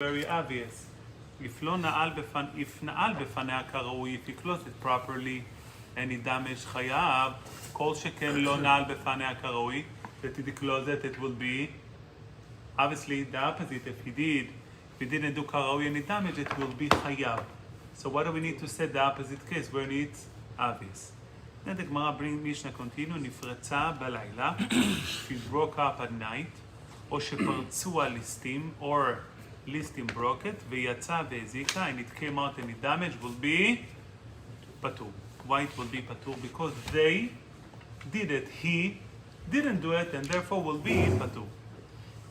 very obvious. If נעל בפניה כראוי, if you close it properly, any damage חייב, כל שכן לא נעל בפניה כראוי, that if you close it, it will be, obviously the opposite. If you didn't do כראוי any damage, it will be חייב. So what do we need to set the opposite case where it's obvious? Then the Gemara brings Mishnah continue, נפרצה בלילה, she broke up at night, או שפרצו הליסטים, or listing broke it, ויצא והזיקה, and it came out and the damage will be פטור. Why it will be פטור? Because they did it, he didn't do it, and therefore will be פטור.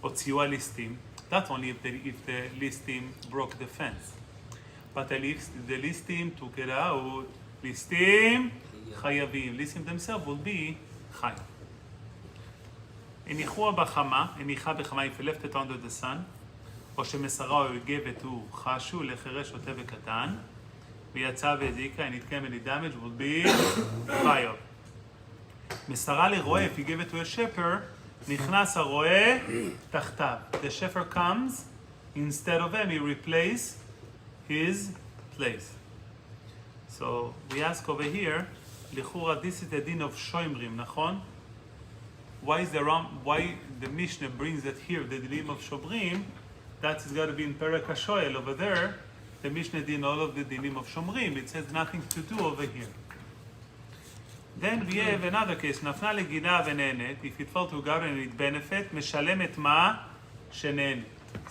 הוציאו הליסטים, that's only if the listing broke the fence. But if the listing took it out, listing חייבים, listing themselves will be חייב. הניחוה בחמה, הניחה בחמה, if you left it under the sun, או שמסרה או gave it to חשו לחרש שוטה וקטן, ויצא והזיקה, and it came any damage will be חייב. מסרה לרועה, if you give it to a shepherd, נכנס הרועה תחתיו. The shepherd comes, instead of him, he replaces his place. So we ask over here, לכאורה, this is the din of shoimrim, נכון? Why the Mishnah brings it here, the din of shomrim? That's got to be in Perek HaShoel over there. The Mishnah din all of the dinim of shomrim. It says nothing to do over here. Then we have another case. נפנה לגינה ונהנית. If it fell to God and it benefit, משלמת מה שנהנית.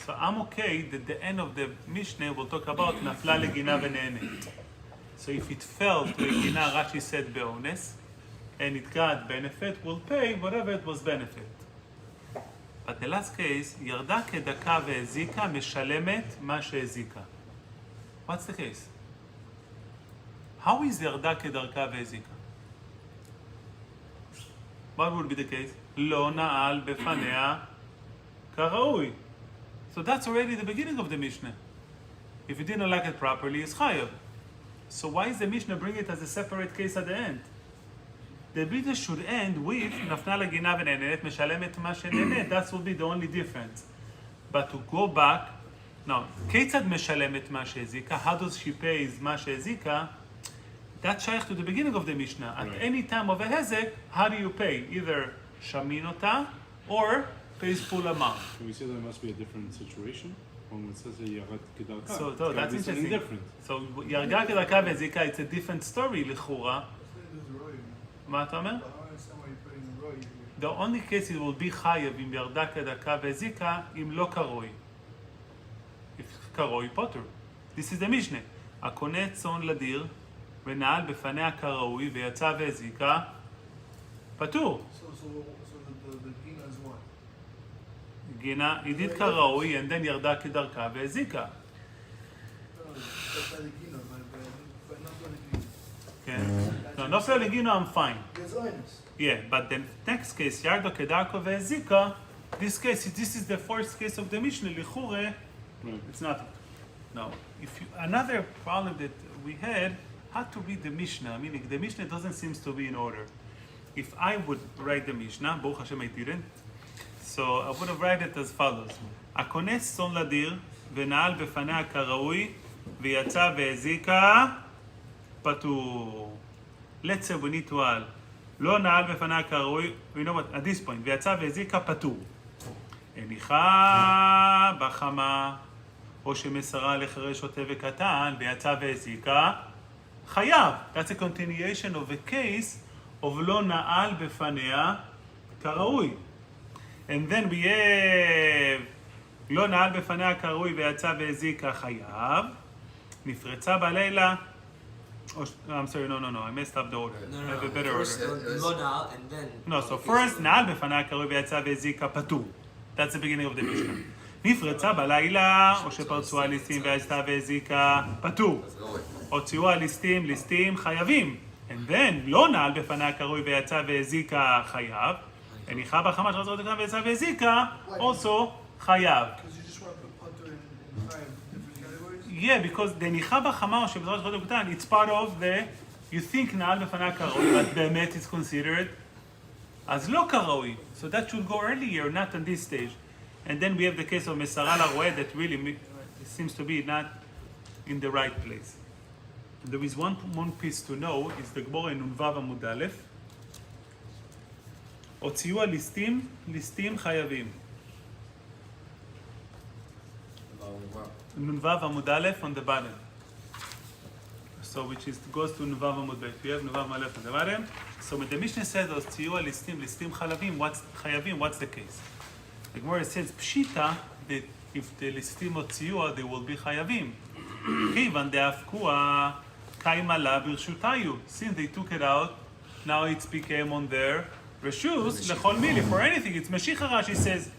So I'm okay that the end of the Mishnah will talk about נפלה לגינה ונהנית. So if it fell to a גינה, Rashi said באונס, and it got benefit, will pay whatever it was benefit. But the last case, ירדה כדקה והזיקה, משלמת מה שהזיקה. What's the case? How is ירדה כדרכה והזיקה? What would be the case? לא נעל בפניה כראוי. So that's already the beginning of the Mishnah. If you didn't like it properly, it's chayav. So why is the Mishnah bring it as a separate case at the end? The Mishnah should end with נפנה לגינה ונהנית, משלמת מה שנהנית. That will be the only difference. But to go back, now, כיצד משלמת מה שהזיקה? How does she pay מה שהזיקה? That's שייך to the beginning of the Mishnah. At any time of a hezek, how do you pay? Either shamin אותה or pays full amount. Can we say there must be a different situation? When it says ירד כדרכה, so that's interesting. Different. So ירדה כדרכה והזיקה, it's a different story לכאורה. מה אתה אומר? The only case it will be חייב אם ירדה כדרכה והזיקה, אם לא קרוי. If קרוי פוטר. This is the Mishnah. הכונס צאן לדיר, ונעל בפניה כראוי, ויצא והזיקה, פטור. So the gina is what? גינה, היא did כראוי, and then ירדה כדרכה והזיקה. That's by the gina, but not by the gina. כן. No, נופל לגינו, I'm fine. There's oinus. Yeah, but the next case, ירדה כדרכה והזיקה, this is the first case of the Mishnah, לכאורה, it's not. No. Another problem that we had to read the Mishnah, meaning the Mishnah doesn't seem to be in order. If I would write the Mishnah, Baruch Hashem I didn't, so I would have write it as follows. הכונס צאן לדיר, ונעל בפניה כראוי, ויצא והזיקה, פטור. Let's say we need to add, לא נעל בפניה כראוי, you know what, at this point, ויצא והזיקה, פטור. הניחה בחמה, או שמסרה לחרש שוטה וקטן, ויצא והזיקה, חייב. That's a continuation of a case of לא נעל בפניה כראוי. And then we have לא נעל בפניה כראוי ויצא והזיקה חייב. נפרצה בלילה. I'm sorry, no, I messed up the order. I have a better first, order. לא נעל and then... No, so first נעל בפניה כראוי ויצא והזיקה פטור. That's the beginning of the Mishnah. נפרצה בלילה, או שפרצו הליסטים ויצא והזיקה פטור. הוציאו הליסטים חייבים. And then, לא נעל בפניה כראוי ויצא והזיקה חייב. הניחה בחמה שרצה אותה ויצא והזיקה, also חייב. Because you just want to put putter in 5 different categories? Yeah, because the ניחה בחמה או שבזרה שרצה אותה, it's part of the, you think נעל בפניה כראוי, but באמת it's considered as לא כראוי. So that should go earlier, not on this stage. And then we have the case of מסרה לרועה that really it seems to be not in the right place. There is one piece to know, is the Gemara in Nunvav Amud Aleph. הוציאו הליסטים, ליסטים חייבים. Nunvav Amud Aleph on the bottom. So which is goes to Nunvav Amud Beit. You have Nunvav Aleph on the bottom. So when the Mishnah says הוציאו הליסטים, ליסטים חייבים, what's the case? The Gemara says pshita that if the listim הוציאו, they will be חייבים. כיוון דאבקוה קיימה לה ברשותיו. Since they took it out, now it's became on their reshus lechol mili. For anything, it's Meshicha. Rashi says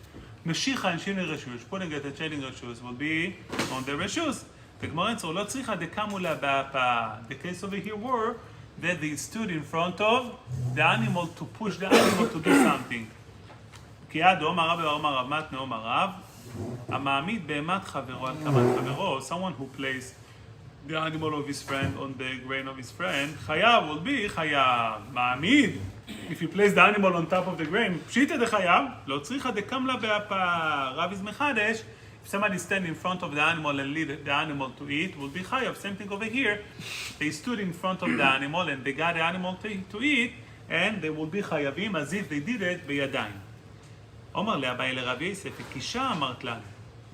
Meshicha and Shini reshus, putting it at Shini reshus will be on the reshus. The Gemara answers lo tzricha dekamu la ba'apa. The case over here were that they stood in front of the animal to push the animal to do something. כי עד אומר רב ואומר רב מתנה אומר רב המעמיד בהמת חברו על קמת חברו, someone who placed the animal of his friend on the grain of his friend, חייב will be חייב. מעמיד, if you place the animal on top of the grain, פשיטה דחייב, לא צריכה דקמלה באפה. רב is מחדש, if somebody stand in front of the animal and lead the animal to eat, will be חייב. Same thing over here, they stood in front of the animal and they got the animal to eat, and they will be חייבים as if they did it בידיים. אומר לאביי לרב יוסף, קישה אמרת לנו.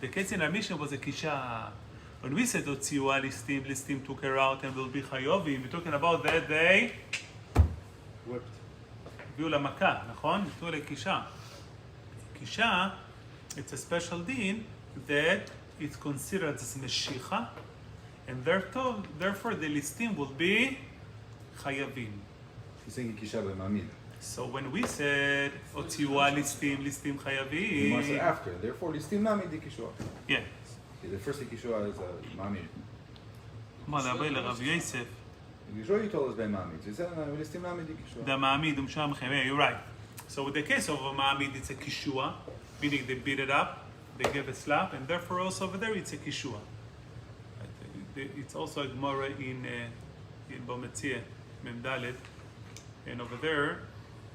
The case in our mission was a kisha. When we said הוציאו listim took her out and will be חייבים, we're talking about that they Whipped. הביאו לה מכה, נכון? נתנו לה קישה. קישה, it's a special din that it's considered as משיכה, and therefore the listim will be חייבים. He's saying kisha b'mamid. So when we said הוציאו listim חייבים, Gemara said after. Therefore, listim mamid di kishua. yeah. The first kishua is mamid. אמר לאביי לרב יוסף, Kishua you told us by mamid. So you said listim mamid di kishua. the ma'amid umsham chemeh, you're right. So with the case of a ma'amid, it's a kishua, meaning they beat it up, they give a slap, and therefore also over there it's a kishua. It's also a gemara in Bometzia, Memdalet, and over there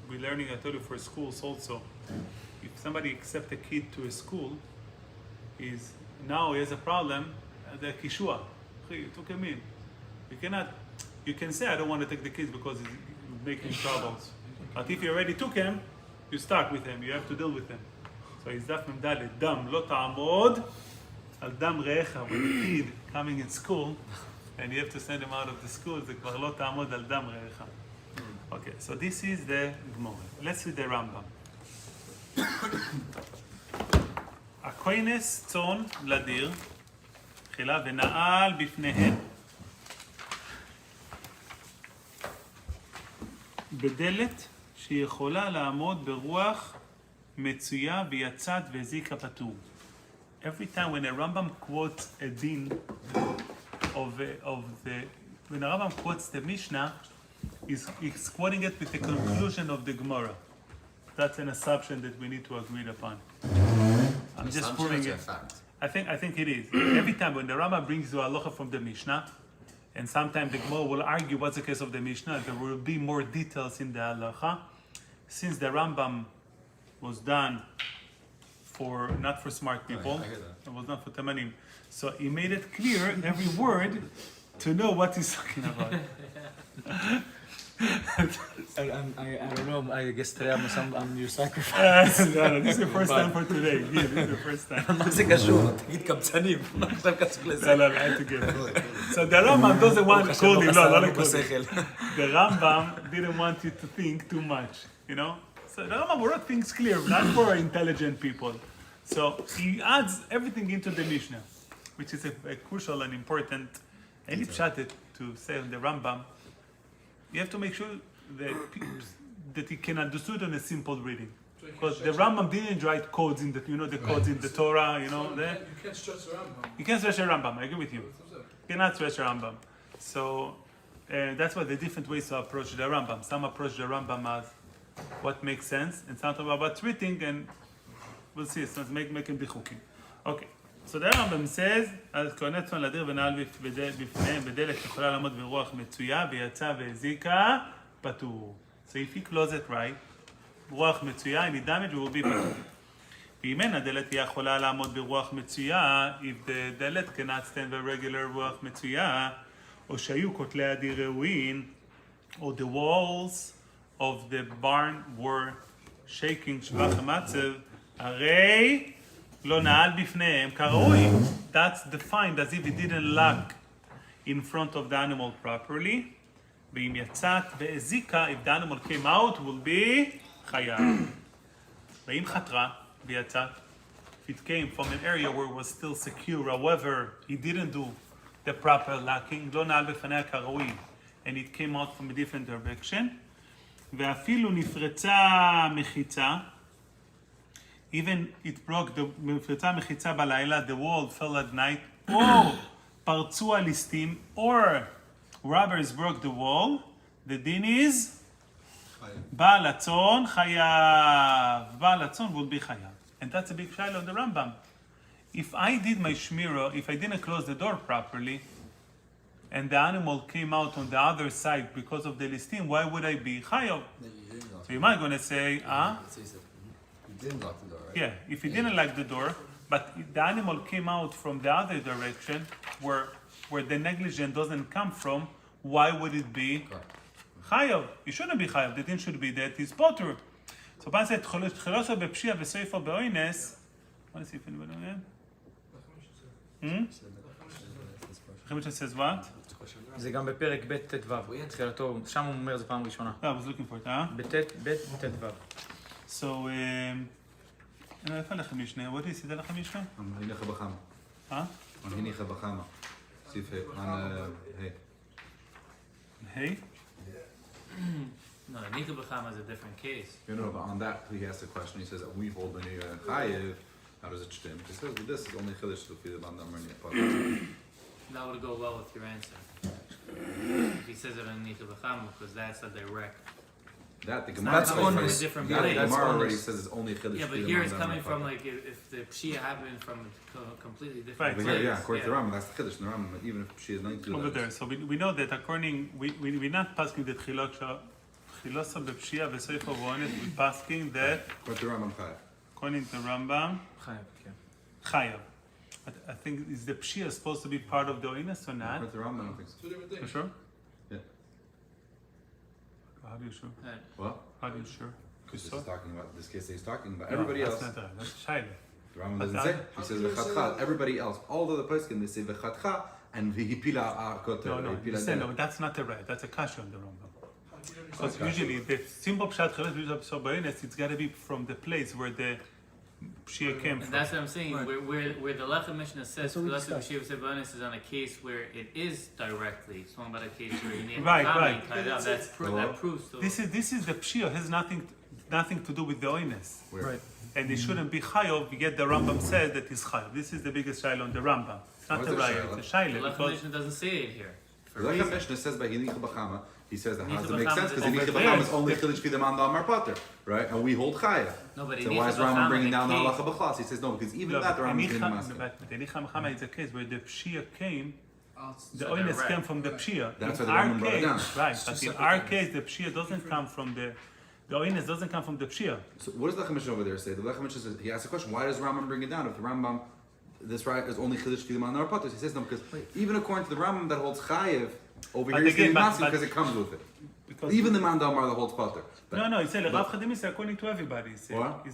we're learning, I told you, for schools also. If somebody accepts a kid to a school, is now he has a problem, the kishua. You took him in. You can say, I don't want to take the kids because he's making troubles. But if you already took him, you start with him. You have to deal with him. So he's daf memdalet, dam lo ta'amod al dam re'echa. When the kid coming in school, and you have to send him out of the school, זה כבר לא תעמוד על דם רעך. Okay, so this is the Gemara. Let's read the Rambam. הכונס צאן לדיר, תחילה ונעל בפניהם. בדלת שיכולה לעמוד ברוח מצויה ויצאת והזיקה פטור. Every time when a Rambam quotes a din when a Rambam quotes the Mishnah, he's quoting it with the conclusion of the Gemara. That's an assumption that we need to agree upon. I'm just proving it. I think it is. Every time when the Rambam brings you halacha from the Mishnah, and sometimes the Gemara will argue what's the case of the Mishnah, there will be more details in the halacha. Since the Rambam was done not for smart people, it was not for tamanim. So he made it clear, every word, to know what he's talking about. I don't know, I guess today I'm your sacrifice. No, this is the first time for today. Yeah, this is the first time. מה זה קשור? תגיד קבצנים. מה עכשיו קשור לזה? No, I had to get it. So the Rambam doesn't want to call him. No, not call him. The Rambam didn't want you to think too much, you know? So the Rambam wrote things clear, not for intelligent people. So he adds everything into the Mishnah, which is a crucial and important. Any pshat to say on the Rambam, you have to make sure that he can understand in a simple reading. Because the Rambam didn't write codes in the, the codes in the Torah, You can't stretch the Rambam. You can't stretch a Rambam, I agree with you. You cannot stretch a Rambam. So that's why the different ways to approach the Rambam. Some approach the Rambam as what makes sense, and some talk about treating, and we'll see, so let's make him bichukim. Okay. So the Rambam says, אז כהונה צאן לדיר ונעל בפניהם בדלת יכולה לעמוד ברוח מצויה ויצא והזיקה פטור. So if he close it right, רוח מצויה, any damage will be פטור. ואם אין הדלת היא יכולה לעמוד ברוח מצויה, if the דלת cannot stand ב-regular רוח מצויה, או שהיו כותלי הדיר ראויים, או the walls of the barn were shaking שבח המצב, הרי לא נעל בפניהם כראוי. That's defined as if it didn't lock in front of the animal properly. ואם יצאת והזיקה, if the animal came out, will be חייב. ואם חתרה ויצאת, if it came from an area where it was still secure, however, he didn't do the proper locking, לא נעל בפניה כראוי, and it came out from a different direction, ואפילו נפרצה מחיצה, even it broke, נפרצה מחיצה בלילה, the wall fell at night, או פרצו הליסטים, or robbers broke the wall, the din is בעל הצאן חייב. בעל הצאן will be חייב. And that's a big shaila on the Rambam. If I did my shmira, if I didn't close the door properly, and the animal came out on the other side because of the listim, why would I be chayav? So am I going to say, You didn't lock the door, right? Yeah, if you didn't lock the door, but the animal came out from the other direction, where the negligence doesn't come from, why would it be chayav? It shouldn't be chayav. The thing should be that he's potter. So Pan said, "Chelosha bepshia v'seifa beoines." I want to see if anybody knows. Chemish says what? זה גם בפרק ב' ט"ו, תחילתו, שם הוא אומר זה פעם ראשונה. I was looking for it, huh? ב' ט"ו. So, איפה לכם משנה? What is it לכם משנה? הניחה בחמה. Huh? הניחה בחמה. See if hey. Hey? No, Nika B'chama is a different case. You know, but on that he asked a question. He says that we hold the chayiv. How does it stem? He says well, this is only chiddush to feed the bandam or That would go well with your answer. If he says it on Nika B'chama, because that's a direct. That the It's Gemara not That's coming from honest. a different that the place. Gemara already honest. says it's only chiddush. Yeah, but here it's coming from like if the Pshia happened from a completely different Right. But place. here, yeah, according to the Rambam, that's the chiddush in the Rambam. Even if she is not to Over there. So we know that according, we're not passing the Chilosa bepshia v'seifa v'ones, we're passing that according to the Rambam chayiv. according to Rambam, חייב, כן. chayav. But I think, is the pshia supposed to be part of the oines or not? According to the Rambam, I don't think so. Two different You things. sure? Yeah. How do you sure? What? How do you sure? Because So? this is talking about this case. He's talking about No, everybody that's else. not right. That's shaila. The Rambam But doesn't I- say. He says v'chatcha. Everybody else, all of the poskim, they say v'chatcha and v'hipila akoter. No, listen, no, that's not the right. That's a kasha on the Rambam. Because usually the simple pshat chilos b'seifa v'ones, it's got to be from the place where the pshia came And from. that's what I'm saying. Where the Lechem Mishnah says That's what we Chilas discussed. B'Shiv Sebanis is on a case where it is directly. It's one about a case where you need Right, B'chama, right. you tie it up. That proves. So This is the pshia. Has nothing to do with the oines. Where? Right. And it shouldn't be chayav, yet the Rambam says that it's chayav. This is the biggest shaila on the Rambam. It's not Why a is it raya, shaila? it's a the shaila. Lechem Because Mishnah doesn't say it here. For The a Lechem reason. Mishnah says by Hinicha B'chama, he says that how does it Hinicha make B'chama sense? is Because over Hinicha there. B'chama is only chiddush fi the man da'amar pater, right? And we hold chayav. No, but So why is Hinicha Rambam B'chama, bringing the down the case- halacha b'chlas? He says no, because even no, that the but Rambam is Enicha- masking. but the Enicha Mechama is a case where the pshia came, the So oines direct. came from the pshia. That's In why the our Rambam brought it case, down. right, but in our case, the pshia doesn't come from the oines doesn't come from the pshia. So what does the Lechem Mishnah over there say? The Lechem Mishnah says, he asks a question, why does Rambam bring it down? If the Rambam, this right is only chiddush fi the man da'amar pater, he says no, because even according to the Rambam that holds chayav, over But here he's again, getting but- masking but- because it comes with it. Because Even the man da'amar that holds pater. no, he said Rav Chadim is according to everybody. He said, What?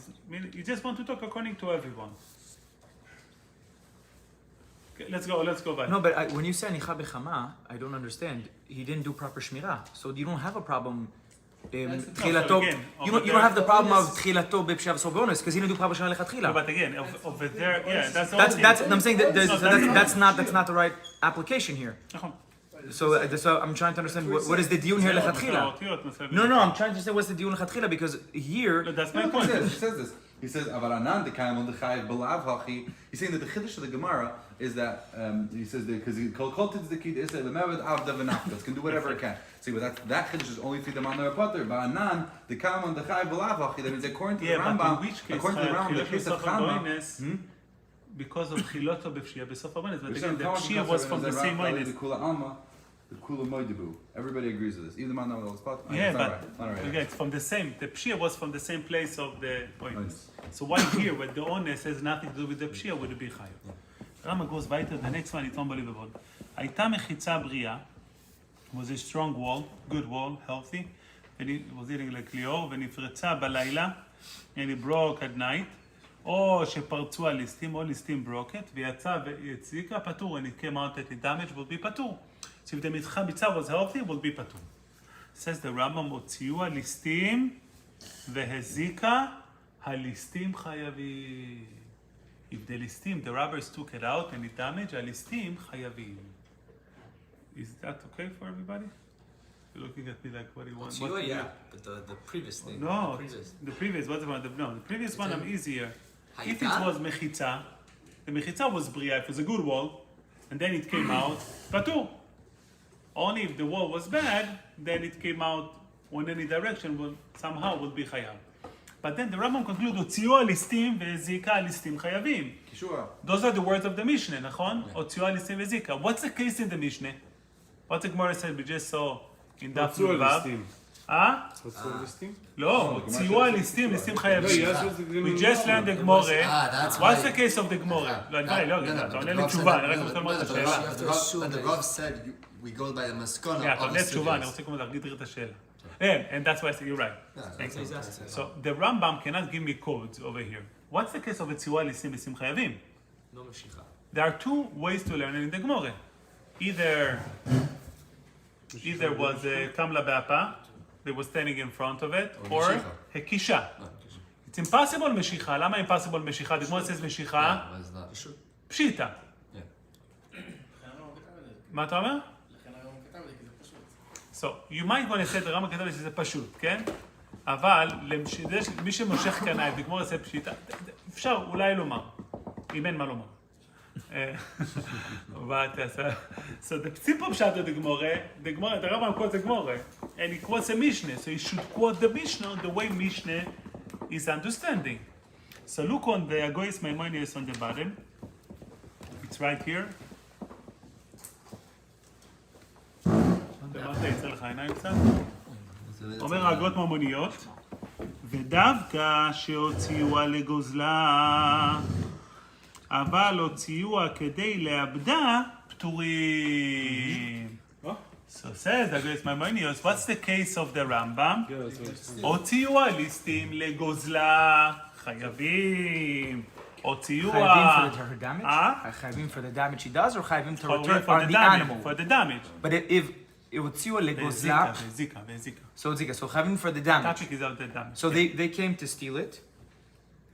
You just want to talk according to everyone. Okay, let's go back. No, but when you say ניחה בחמה, I don't understand. He didn't do proper shmirah, so you don't have a problem. תחילתו, again, you over don't have the there- problem of תחילתו בפשיעה וסור באונס, because he didn't do proper shmirah No, לכתחילה. but again, over there, yeah, that's the That's only I'm saying that No, that's not the right application here. נכון. So I'm trying to understand what is the diun here לכתחילה. No, I'm trying to say what's the diun לכתחילה because here. No, that's my He point. says this. He says, "Aval anan dekayim l'chayiv b'lav hachi." He's saying that the chiddush of the Gemara is that he says because kol kol titz the kid is the mevad avda v'nafkas can do whatever it can. See, but that chiddush is only for the man or pater. But anan dekayim l'chayiv b'lav hachi. That means according to the Yeah, but in Rambam, which case, according to the Rambam, the case of Chama. because of Chiloto b'pshia b'sof habonis. But You're again, saying the Chama pshia was from the because same Rambam oines. the Kula Alma. the kula moidibu. Everybody agrees with this. Even the man on the spot. Yeah, it's not but right. Not right. okay, it's from the same. The pshia was from the same place of the point. Nice. So why here, when the onus has nothing to do with the pshia, would it be chayav? Rama goes weiter. The next one, it's unbelievable. הייתה מחיצה בריאה, was a strong wall, good wall, healthy, and it was eating like ליאור, ונפרצה בלילה, and it broke at night, או שפרצו הליסטים, או ליסטים broke it, ויצא והציקה, פטור, and it came out that the damage would be פטור. So if the מחיצה was healthy, it would be פטור. says the Rambam, הוציאו הליסטים, והזיקה, הליסטים חייבים. If the listim, the robbers took it out and it damaged, הליסטים חייבים. Is that okay for everybody? You're looking at me like, what do you want? So What- yeah, but the previous thing. No, The previous. the previous, what's the one? No, the previous one I'm easier. If it Hayta? was mechitza, the mechitza was bria, it was a good wall, and then it came out, patur. Only if the wall was bad, then it came out in any direction, will somehow would be chayav. But then the Rambam concludes, הוציאו הליסטים והזיקה הליסטים חייבים. Kishua. Those are the words of the Mishnah, נכון? הוציאו הליסטים והזיקה. What's the case in the Mishnah? What the Gemara said we just saw in דף רצו על נ"ו? ליסטים. רצו על ליסטים? לא, הוציאו הליסטים, ליסטים חייבים. We just learned the Gemara. that's What's why- the case of the Gemara? לא, אתה עונה לי תשובה, אני רק רוצה לומר את השאלה. But the Rav said we go by the maskana אתה of עונה the תשובה, אני studios. רוצה כמו להגיד את השאלה. And that's why I say you're right. That's exactly. So the Rambam cannot give me codes over here. What's the case of הוציאו הליסטים ליסטים חייבים? No Mashiach. There are two ways to learn it in the Gemara. Either was kamla be'apa, they were standing in front of it, Or or meshicha. hekisha. It's impossible meshicha. Lama impossible meshicha? The Gemara says meshicha, Yeah, but it's not. pshita. Yeah. מה אתה אומר? לכן היום כתב לי, כי זה פשוט. So, you might want to say, הרמב"ם כתב לי שזה פשוט, כן? אבל מי שמושך קנאי וגמור עושה פשיטה, אפשר אולי לומר, אם אין מה לומר. But so the simple pshat of the Gemara, the Rambam quotes the Gemara, and he quotes a Mishnah. So he should quote the Mishnah the way Mishnah is understanding. So look on the Agois Maimonides on the bottom. It's right here. למטה יצא לך עיניים קצת. אומר האגות ממוניות, ודווקא שהוציאוה לגוזלה, אבל הוציאוה כדי לאבדה, פטורים. So says Agnes Maimonides, what's the case of the Rambam? הוציאו הליסטים לגוזלה, חייבים. הוציאו Chayavim for her damage? Huh? Chayavim for the damage she does, or chayavim to for return the on the damage, animal? for the damage. But if it would see a legozla, והזיקה. so it's so chayavim for the damage. Topic is out the damage. So they came to steal it,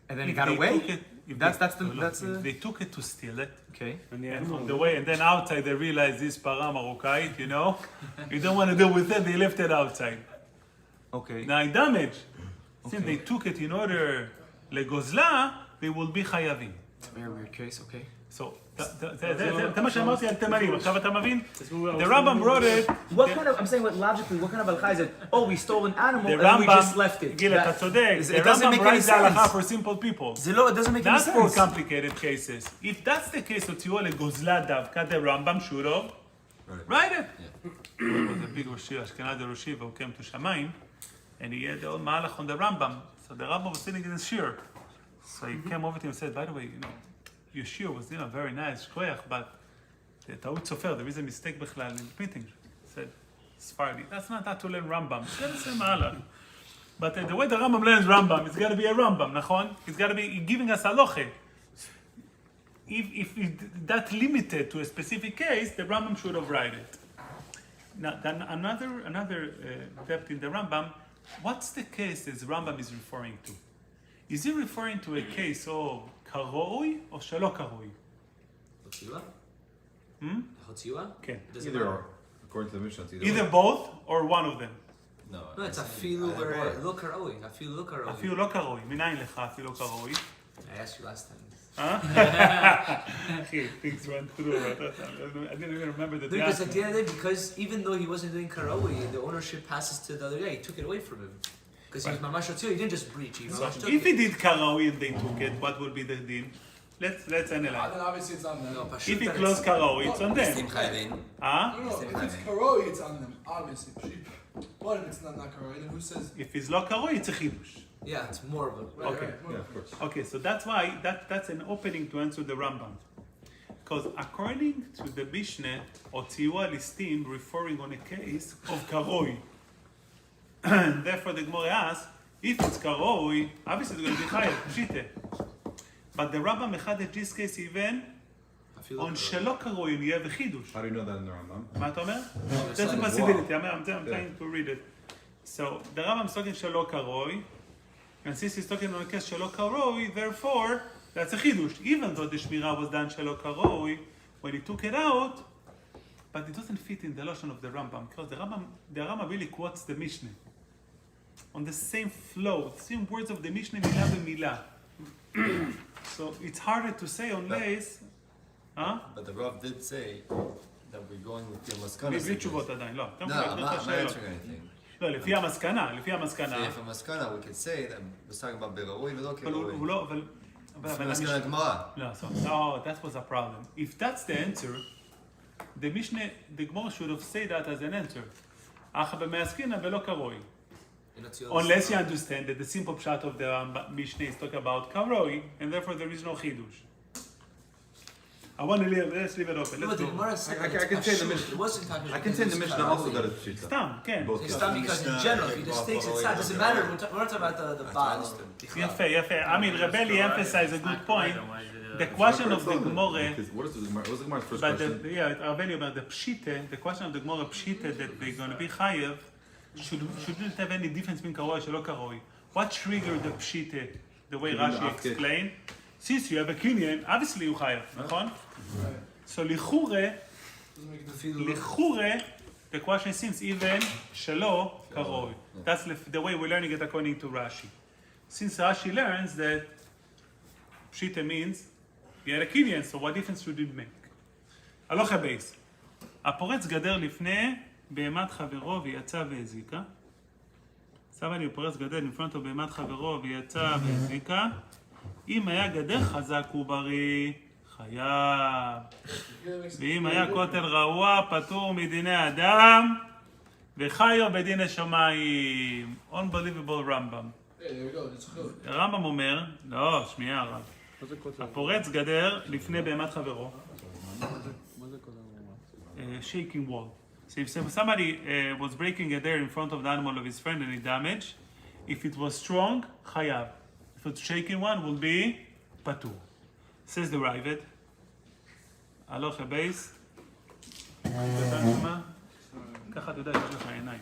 and then it If got they away. took it- if That's they- that's the no, no, that's if they took it to steal it, okay. and on the way, and then outside they realized this para Marokkait, you know, you don't want to deal with it, they left it outside. Okay. Now damage, since Okay. they took it in order legozla, they will be חייבים. Very weird case. Okay. So, זה מה שאמרתי על תימנים, עכשיו אתה מבין? The Rambam wrote it, What kind of? I'm saying, what logically? What kind of halakha is it? Oh, we stole an animal the and then we just Rambam, left it. גיל, אתה צודק, It the doesn't Rambam make any writes the הלכה sense. for simple people. Zelo, it doesn't make any Not for sense. complicated cases. If that's the case, הוציאו לגוזלה דווקא, the Rambam should have write it. There was a big Roshi, Ashkenazi Roshi, who came to Shamayim, and he had the old Malach on the Rambam. So the Rambam was sitting in his shir. So he came over to him and said, by the way, you know, your shir was, very nice, shkoyach, but the Ta'ut Sofer, there is a mistake בכלל in the printing. He said, Sephardi, that's not to learn Rambam. It's got to say Malach. But the way the Rambam learns Rambam, it's got to be a Rambam, nachon? It's got to be giving us halacha. If that limited to a specific case, the Rambam should have written it. Now, then another depth in the Rambam, what's the case that the Rambam is referring to? Is he referring to a case of karoi or shelo karoi? Chotziwa? Hmm? Chotziwa? Okay. Doesn't Either matter. or. According to the Mishnah, it's Either both or one of them. No, it's afilu lo karoi. Afilu lo karoi. אפילו לא קרוי. מניין לך אפילו קרוי? I asked you last time. Okay, things run through. I didn't even remember that. Because at the end of the day, because even though he wasn't doing karoi, the ownership passes to the other guy. He took it away from him. Because he was mamash otzil, he didn't just breach. He So mamash took if he it. did karawi and they took it, what would be the din? let's analyze. Then obviously it's on them. No, No, If he close karoi, it's on them. Huh? if it's karoi, it's on them, obviously. But if it's not karoi, then who says? If it's lo karoi, it's a chidush. Yeah, it's more of a. Right, Okay. right, more Yeah, of of course. Okay, so that's why that's an opening to answer the Rambam. Because according to the Mishnah, Otziua listim referring on a case of karoi. Therefore, the Gemara asks, if it's karoi, obviously it's going to be chayav, pshite. But the Rambam mechaded this case even on shelo karoi, and you have a chidush. How do you know that in the Rambam? מה אתה אומר? it's There's a like, possibility, I'm trying to read it. So, the Rambam is talking shelo karoi, and since he's talking on a case shelo karoi, therefore, that's a chidush. Even though the shmira was done shelo karoi, when he took it out, but it doesn't fit in the lotion of the Rambam, because the Rambam really quotes the Mishnah. On the same flow, the same words of the Mishnah, milah b'milah. So, it's harder to say unless... Huh? But the Rav did say that we're going with the אני Maskana. בלי תשובות עדיין, לא. No, I'm not answering anything. לא, לפי המסקנה. So if a Maskana, we could say that we're talking about Berawui, but okay, אבל הוא לא, אבל... Maskana Gemara. No, so, no, that was a problem. If that's the answer, the Mishnah, the Gemara should have said that as an answer. אך במעסקינא ולא קרוי. Unless you understand that the simple pshat of the Mishnah is talking about karoi, and therefore there is no chidush. Let's leave it open. No, Let's but the go. Gemara said I that can it's say in the pashut. Mishnah. It wasn't talking I can say in the Mishnah also that it's pshita. סתם, כן. Both It's cases. not because in general, if he just takes it side, doesn't matter. We're not talking about the bottle. יפה, יפה. I mean, Rebelli emphasized a good point. The question of the Gemara... Because what is the Gemara? What's the Gemara's first But question? Rebelli about the pshite, the question of the Gemara pshite that they're going to be chayev shouldn't have any difference between karoi and shelo karoi. What triggered the pshite, the way Rashi explained? Since you have a kinyan, obviously you chayev, נכון? So lichure, the question seems even shelo karoi. That's the way we're learning it according to Rashi. Since Rashi learns that pshite means you had a kinyan, so what difference should it make? הלוך הבייס. הפורץ גדר לפני בהמת חברו ויצא והזיקה. סבא לי, הוא פורץ גדר לפני אותו בהמת חברו ויצא והזיקה. אם היה גדר חזק ובריא, חייב. ואם היה כותל רעוע, פטור מדיני אדם, וחיו בדין השמיים. Unbelievable רמב"ם. Hey, there we go. It's good. הרמב"ם אומר, לא, שנייה הרב. הפורץ גדר לפני בהמת חברו. Shaking wall. So if somebody was breaking a dare in front of the animal of his friend and it damaged, if it was strong, chayav. If it's shaking one, will be patur. Says the Ravid. הלוך הבייס. ככה אתה יודע, יש לך עיניים.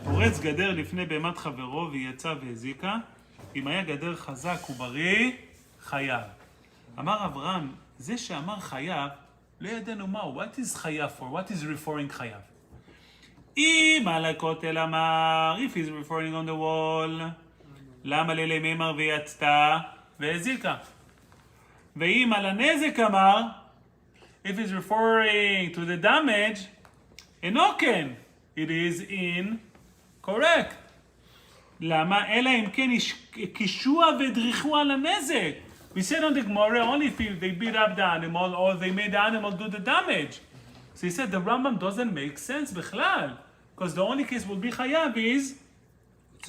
פורץ גדר לפני בהמת חברו ויצא והזיקה. אם היה גדר חזק ובריא, חייב. אמר אברהם, זה שאמר חייב, לא ידענו מהו. What is חייב for? What is referring חייב? אם על הכותל אמר, if he's referring on the wall, למה לילי מימר ויצתה והזיקה? ואם על הנזק אמר, if he's referring to the damage, אינו כן. It is incorrect. למה? אלא אם כן קישוע ודריכו על הנזק. We said on the Gemara only if they beat up the animal or they made the animal do the damage. So he said the Rambam doesn't make sense בכלל. Because the only case will be chayav is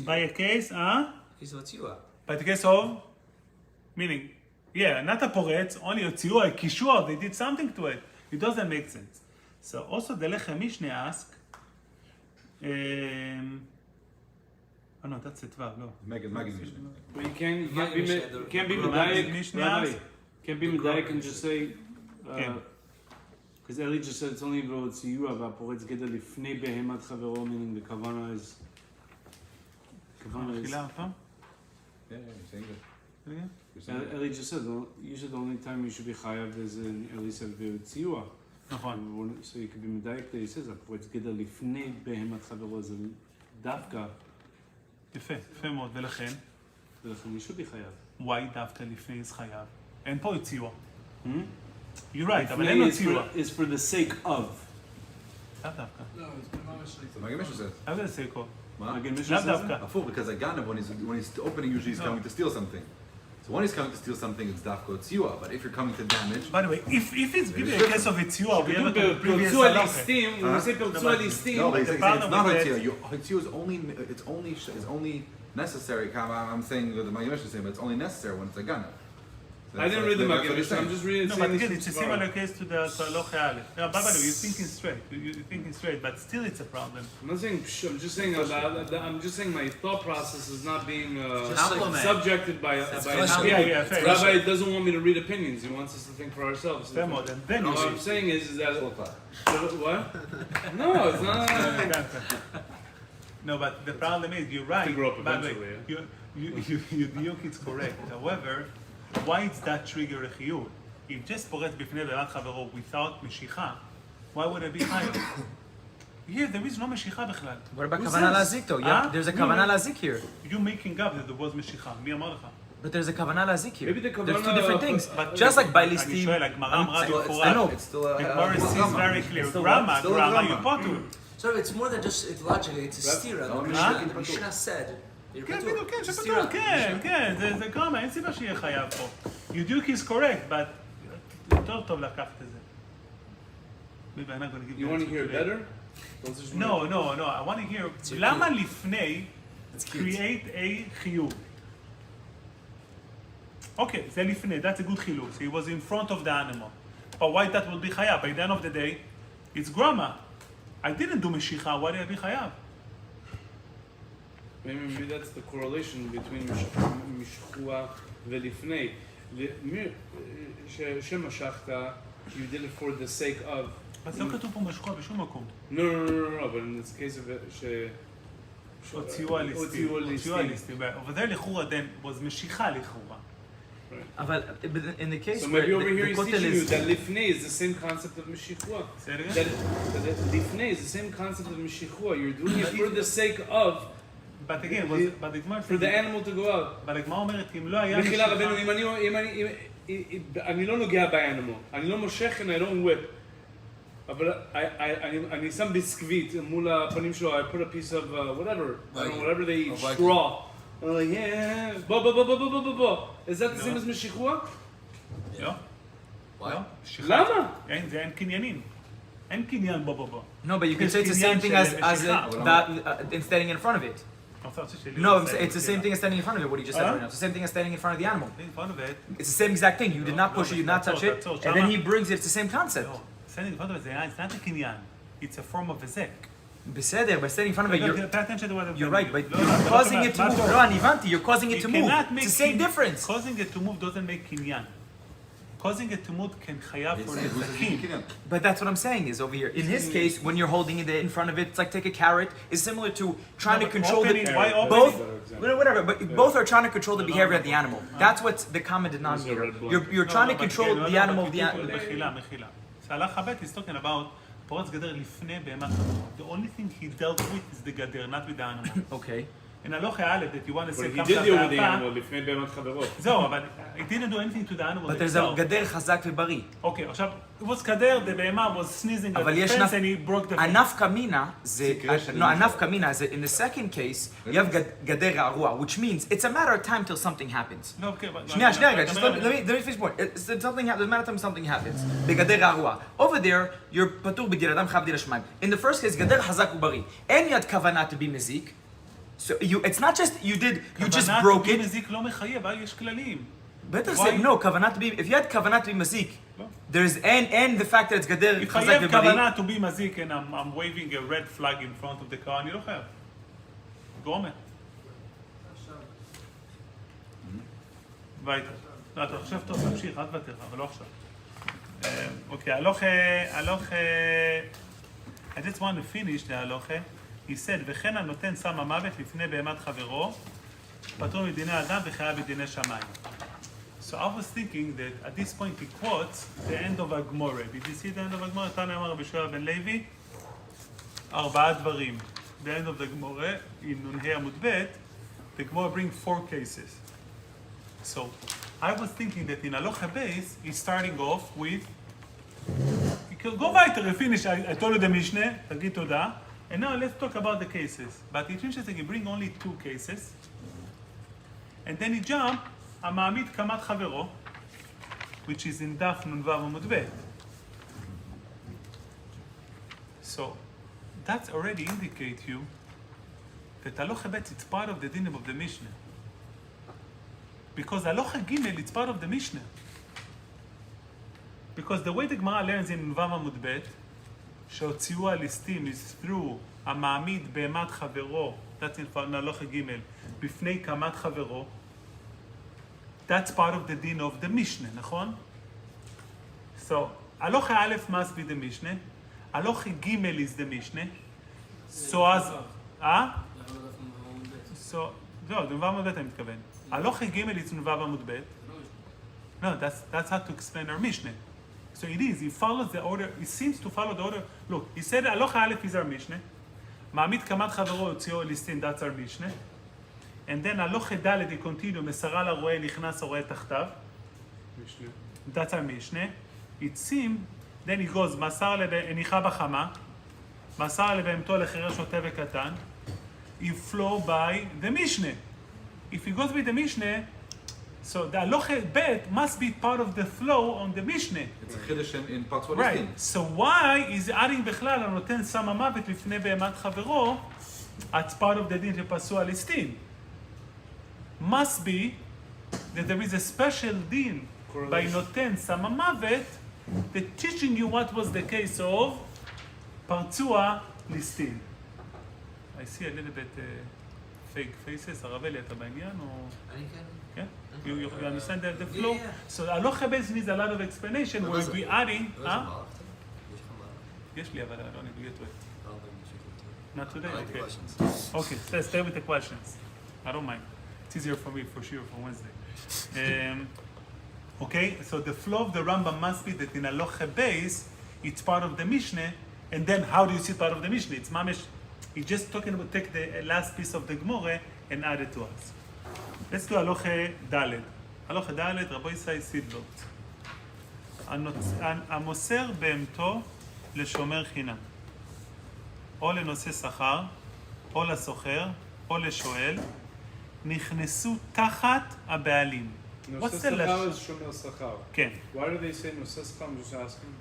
by a case, He's Otziua. by the case of, meaning, yeah, not a poretz, only a tziyua, a kishua, they did something to it. It doesn't make sense. So also the Lechem Mishneh ask, oh no, that's it, Vav, no. Maggid Mishnah. But you can't be Maggid medayik. Mishneh Rabbi, asked. can't be medayik and just say. כן. Because Eli just said it's only about tziyua, והפורץ גדר לפני בהמת חברו, meaning the kavana is. מחילה עוד פעם? Yeah, you're saying that. רגע. You're saying that. Eli just said usually the only time you should be chayav is in Eli said tziyua. נכון. So you could be medayik that he says הפורץ גדר לפני בהמת חברו זה דווקא, יפה, יפה מאוד, ולכן, ולכן you should be חייב. why דווקא לפני is חייב? אין פה ציוע. You're right, אבל אין לו ציוע. Is for the sake of. לאו דווקא. No, it's mamash like. So Maggid Mishnah says. לאו זה סייקו. מה? Maggid Mishnah לאו says it? דווקא. Apul, because a ganav when he's opening usually he's coming to steal something. So So when he's coming to steal something, it's dafko tziyua. But if you're coming to damage, By the way, if it's really a case of Itziua, we have it כתוב on previous פרצו על halacha. ליסטים, הוא עושה פרצו על ליסטים. no, but he's saying problem it's not with tziyua. Tziyua is only necessary. I'm saying that the Magimesh is saying, but it's only necessary when it's a gunner. I didn't read the That's what Maggid, he's saying. I'm just reading No, the but same again, it's a similar case to the halacha aleph. Now, Babalo, you're thinking straight. You're thinking straight, but still it's a problem. I'm not saying psh, I'm just saying my thought process is not being Compliment. subjected by question. Yeah, fair. Rabbi doesn't want me to read opinions. He wants us to think for ourselves. Fair more than then you What I'm see. saying is that what? No, it's not. No, but the problem is, you're right. To grow up By the way, eventually, your diuk is correct. However, why is that trigger a chiyuv? If just פורץ בפני בבת חברו without משיכה, why would it be higher? Here, there is no משיכה בכלל. What about Who כוונה says? להזיק though? Huh? Yeah, there's a No, כוונה no. להזיק here. You're making up that there was משיכה. מי אמר לך? But there's a כוונה להזיק here. Maybe the There's two כוונה- different things. But- Just like by אני listing. שואל, הגמרא אמרה במפורש. I know. It's still a The Gemara says grama. very clear. It's still Grama, still a grama, grama. you potu. So it's more than just it's logically, it's a stira. no, The Mishnah- Mishnah- the Mishnah said, you're כן, patur. בדיוק, כן, It's a שפטור, stira. כן, כן, זה גרמה, אין סיבה שיהיה חייב פה. Your duke is correct, but יותר טוב לקחת את זה. Maybe I'm not going to give You the want to answer hear today. better? Let's just No, I want to hear, למה לפני create a חיוב? Okay, זה לפני, that's a good חילוק. So he was in front of the animal. But why that will be חייב? By the end of the day, it's grama. I didn't do משיכה, why did I be חייב? Maybe that's the correlation between משחוע ולפני. שמשכת, you did it for the sake of. אז לא כתוב פה משחוע בשום מקום. No, but in this case of it, הוציאו הליסטים. הוציאו הליסטים. Over there לכאורה then was משיכה לכאורה. אבל in the case So where maybe over here the he's kotel teaching you is... that lifnei is the same concept of Meshichua. Say it again? That lifnei is the same concept of Meshichua. You're doing it for the sake of, But again, but the Gemara for the animal to go out. אבל הגמרא אומרת, אם לא היה מחילה משיכה... רבנו, אני לא נוגע באנימל, אני לא מושך and I don't whip. אבל אני שם ביסקוויט מול הפנים שלו, I put a piece of whatever, I don't know, whatever they eat, straw. I'm like, yeah, בוא. Is that the same as משיחוע? לא. Why? לא. משיכה. למה? זה אין קניינים. אין קניין בוא. No, but you can There's say it's the same kinyan thing של as משיכה. that in standing in front of it. No, it's the same thing as standing in front of it, what you just said right now. It's the same thing as standing in front of the animal. In front of it. It's the same exact thing. You did not push it, you did not touch it, and then he brings it, it's the same concept. לא. standing in front of it, it's not a קניין. It's a form of היזק. בסדר, by standing in front of it, Pay attention to what I'm you're telling right, you. but לא, you're לא, causing לא, it to מה move. טוב. No, אני הבנתי, you're causing it You to move. cannot make It's the same kin- difference. Causing it to move doesn't make קניין. Causing it to move can חייב for נזקים. But that's what I'm saying is over here. In his case, when you're holding it in front of it, it's like take a carrot. It's similar to trying No, to but control opening- the why opening- both, whatever. But both are trying to control the behavior of the animal. That's what's the common denominator. You're trying to control the animal. מחילה. סלאח ב' is talking about פורץ גדר לפני בהמה חברו. The only thing he dealt with is the גדר, not with the animal. Okay. In הלוך האלף that you want to say But he כמה did deal with the פעם, animal לפני בהמת חברות. זהו, אבל it didn't do anything to the animal But there's a itself. גדר חזק ובריא. אוקיי, עכשיו, it was גדר, the בהמה was sneezing at אבל the יש fence and he broke the fence. הנפקא מינה זה, no, הנפקא מינה זה, in the second case, you have גדר רעוע, which means it's a matter of time till something happens. לא, אוקיי, אבל- שנייה, רגע, just let me finish more. It's something happens, matter of time something happens. בגדר רעוע. Over there, you're פטור בדין אדם חייב דין השמיים. In the first case, גדר חזק ובריא. אין יד כוונה to be מזיק. So it's not just you just broke כוונת it. מזיק לא מחייב, יש כללים. בטח Why? זה, no, כוונה to be, if you had כוונה to be מזיק, there's, and the fact that it's גדר If I חזק have ובריא, כוונה to be מזיק and I'm waving a red flag in front of the car, אני לא חייב. גורמת. ביתה. לא, אתה חושב טוב, תמשיך, אל תוותר, אבל לא עכשיו. אוקיי, הלוך... I just want to finish the הלוך. He said, וכן הנותן שם המוות לפני בהמת חברו, פטור מדיני אדם וחייב בדיני שמיים. So I was thinking that at this point he quotes the end of Agmore. Did you see the end of Agmore? תנא אמר רבי יהושע בן לוי, 4 דברים. The end of the Gemara, in נ"ה עמוד ב', the Gemara bring 4 cases. So I was thinking that in Halacha base, he's starting off with, go weiter, you finish, I told you the Mishnah, תגיד תודה, and now let's talk about the cases. But it's interesting, he bring only 2 cases, and then he jump המעמיד קמת חברו, which is in דף נ"ו עמוד ב'. So, that already indicate you that הלוך ב' it's part of the dinim of the Mishnah. Because הלוך ג' it's part of the Mishnah. Because the way the Gemara learns in נ"ו עמוד ב', שהוציאו הליסטים is through המעמיד בהמת חברו, that's in הלוך ג', בפני קמת חברו, that's part of the din of the Mishnah, נכון? So, הלוך א' must be the Mishnah, הלוך ג' is the Mishnah, so אז... So, לא, נ"ו עמוד ב' אני מתכוון. הלוך ג' is נ"ו עמוד ב'. No, that's how to explain our Mishnah. So it is, it follows the order, it seems to follow the order. Look, he said הלוך א' is our Mishnah, מעמיד קמת חברו הוציאו ליסטים, that's our Mishnah. And then הלוך ד' he continue, מסרה לרועה, נכנס הרועה תחתיו. That's our Mishnah. It seems, then he goes, מסר הניחה בחמה, מסר לבהמתו לחירש שוטה וקטן. He flow by the Mishnah. If he goes by the Mishnah, so the הלוך ב' must be part of the flow on the Mishnah. It's a chiddush in Patzwa Right. Listim. So why is adding בכלל הנותן שם המוות לפני בהמת חברו, it's part of the din שפסו על ליסטים. Must be that there is a special din by נותן שם המוות that teaching you what was the case of פרצוע ליסטים. I see a little bit fake faces. הרב אתה בעניין או... אני כן. כן? You understand the flow? Yeah. So הלוך ב' needs a lot of explanation where we adding... יש לך מערכת? יש לי, אבל I don't need to get to it. I don't think you should continue. Not today? I like the Okay. questions. Okay, so stay with the questions. I don't mind. It's easier for me, for sure, for Wednesday. Okay, so the flow of the Rambam must be that in Haloch base, it's part of the Mishnah, and then how do you see part of the Mishnah? It's mamish. He's just talking about take the last piece of the Gemara and add it to us. Let's do Haloch Daled. Haloch Daled, Rabbi Isai Sidlot. המוסר בהמתו לשומר חינם, או לנושא שכר, או לסוחר, או לשואל, נכנסו תחת הבעלים. נושא שכר is שומר שכר. כן. Why do they say נושא שכר? I'm just asking.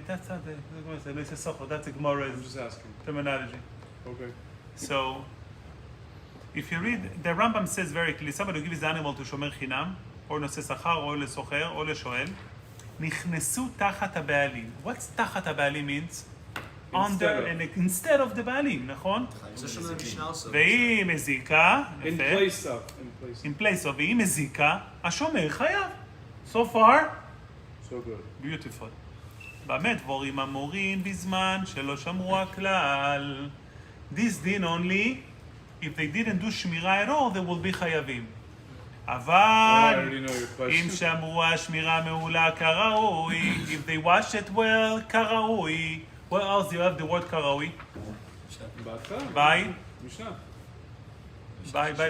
That's not the שכר, that's the Gemara's I'm just asking. terminology. Okay. So, if you read, the Rambam says very clearly, somebody who gives the animal to shomer chinam, or נושא שכר, או לסוחר, או לשואל, נכנסו תחת הבעלים. What's תחת הבעלים means? Under and instead of the בעלים, נכון? זה שומר המשנה also. והיא מזיקה, In יפה, place of. in place of, והיא מזיקה, השומר חייב. So far, So good. beautiful. באמת דבורים אמורים בזמן שלא שמרו הכלל. This din only, if they didn't do שמירה at all, they will be חייבים. I אבל already know your אם question. שמרו השמירה מעולה כראוי, if they watched it well כראוי, what else do you have the word כראוי? בהתחלה. ביי? משנה.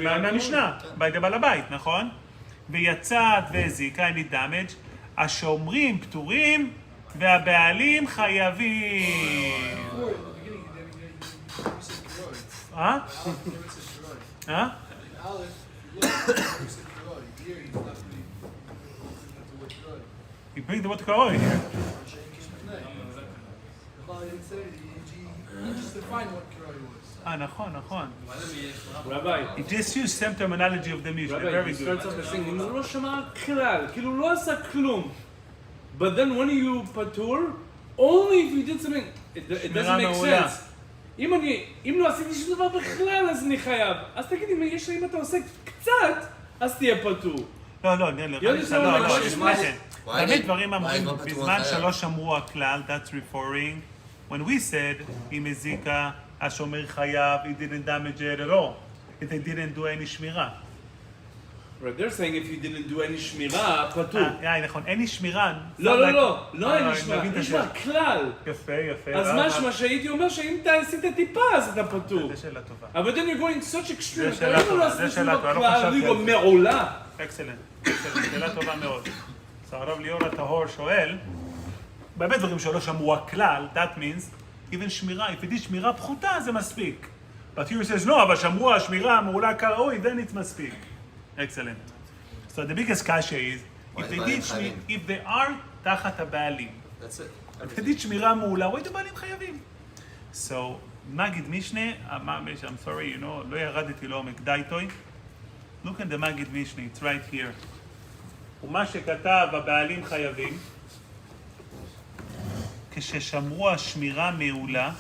מהמשנה, by the בעל הבית, נכון? ויצאת והזיקה, any damage, השומרים פטורים והבעלים חייבים. אה? אה? You bring the word כראוי here. נכון, נכון. Rabbi. He just used same terminology of the Mishnah. Rabbi, Very he starts good. off by saying, אם הוא לא שמע כלל, כאילו הוא לא עשה כלום. But then when you patur, only if you did something, it doesn't make מעולה. sense. אם לא עשיתי שום דבר בכלל, אז אני חייב. אז תגיד, אם אתה עושה קצת, אז תהיה פטור. לא, נראה לי. יש לנו לא, משהו לפני שמע- כן. Why תמיד not- דברים why אמורים, not פטור בזמן חייב? שלא שמרו הכלל, that's referring, when we said, היא מזיקה, השומר חייב, he didn't damage it at all. If they didn't do any שמירה. Right, they're saying if you didn't do any שמירה, פטור. נכון, אין שמירה. לא אין לי שמירה, מבין את יש לה השאלה. כלל. יפה. אז משמע שהייתי אומר שאם אתה עשית טיפה, אז אתה פטור. זו שאלה טובה. אבל then you're going such extreme, זה אתה שאלה לא טובה, עשית זה שום שאלה טובה, לא כלל, חשבתי ליגו על זה. מעולה. אקסלנט, שאלה טובה מאוד. אז הרב ליאור הטהור שואל, באמת דברים שלא שמרו הכלל, that means, even שמירה, if it is שמירה פחותה זה מספיק. But here he says, no, אבל שמרו השמירה מעולה כראוי, then it's מספיק. Excellent. So the biggest kasha is, Why if they בעלים did חייבים? if they are תחת הבעלים, That's it. if they did שמירה מעולה, why the בעלים חייבים? So, מגיד משנה, I'm sorry, you know, לא ירדתי לעומק דייטוי. Look at the מגיד משנה, it's right here. ומה שכתב הבעלים חייבים, כששמרו השמירה מעולה,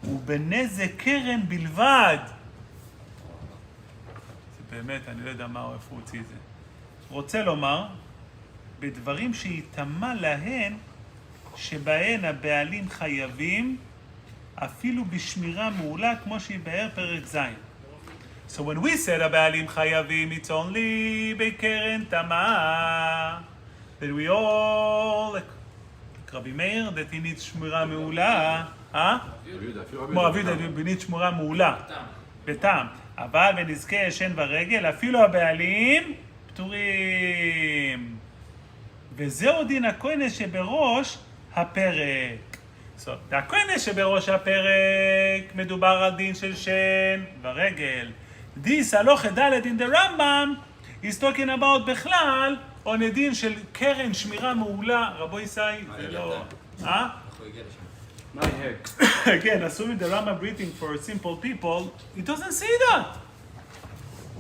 ובנזק קרן בלבד. זה באמת, אני לא יודע מה או איפה הוא הוציא את זה. רוצה לומר, בדברים שיתאמה להן, שבהן הבעלים חייבים, אפילו בשמירה מעולה, כמו שיבאר פרק ז'. So when we said הבעלים חייבים, it's only בקרן תמה. That we all, like רבי מאיר, that he needs שמירה מעולה. כמו אבידה, he needs שמירה מעולה. בטעם. אבל בנזקי ישן ורגל, אפילו הבעלים פטורים. וזהו דין הכונס שבראש הפרק. So, הכונס שבראש הפרק מדובר על דין של שן ורגל. דיס הלוך ד' in the Rambam is talking about בכלל on a דין של קרן שמירה מעולה. רבו ישי, זה לא... איך הוא הגיע לשם? My heck. Again, assuming the Rambam reading for simple people, it doesn't say that.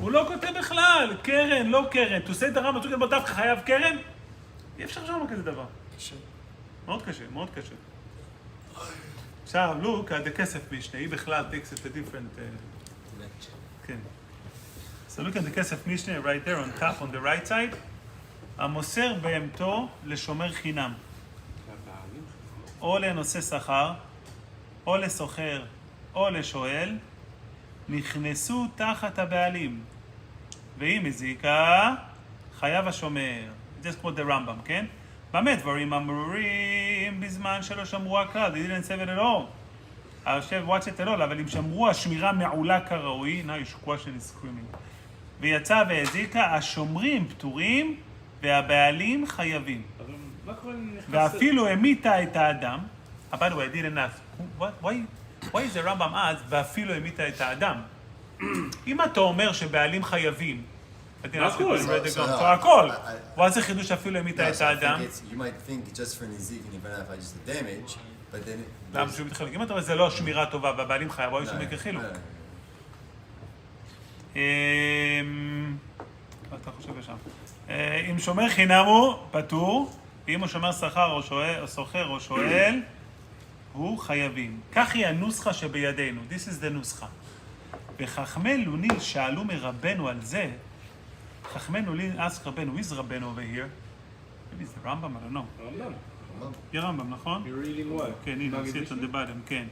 הוא לא כותב בכלל, קרן, לא קרן. To say the Rambam, תגיד בו דווקא חייב קרן? אי אפשר לשמוע כזה דבר. מאוד קשה, מאוד קשה. עכשיו, look at the כסף משנה, היא בכלל takes it a different... כן. So look at the כסף משנה right there on top, on the right side. המוסר בהמתו לשומר חינם. או לנושא שכר, או לסוחר, או לשואל, נכנסו תחת הבעלים. ואם הזיקה, חייב השומר. Just quote the Rambam, כן? באמת דברים אמורים בזמן שלא שמרו הכלל. They didn't say it at all. I should watch it at all, אבל אם שמרו השמירה מעולה כראוי, now your question is screaming. ויצא והזיקה, השומרים פטורים והבעלים חייבים. אבל מה קורה אם נכנס... ואפילו המיתה את האדם, by the way, I didn't ask, why is the Rambam asked, ואפילו המיתה את האדם? אם אתה אומר שבעלים חייבים, I didn't ask you to read the Gom, so הכל, ואז זה חידוש אפילו המיתה את האדם. You might think just for nizik and even if I just the damage, but then... למה שהוא מתחלק? אם אתה אומר זה לא שמירה טובה והבעלים חייב, או שהוא מקר חילוק. אתה חושב שם. אם שומר חינם הוא פטור, ואם הוא שומר שכר או סוחר או שואל, הוא חייבים. כך היא הנוסחה שבידינו. This is the נוסחה. וחכמי לוניל שאלו מרבנו על זה, חכמי לוניל ask רבנו, who is רבנו over here? Maybe it's the Rambam, I don't know. רמב"ם. רמב"ם, נכון? You're reading what? כן, הנה, מגיד see it on משנה? the bottom, כן.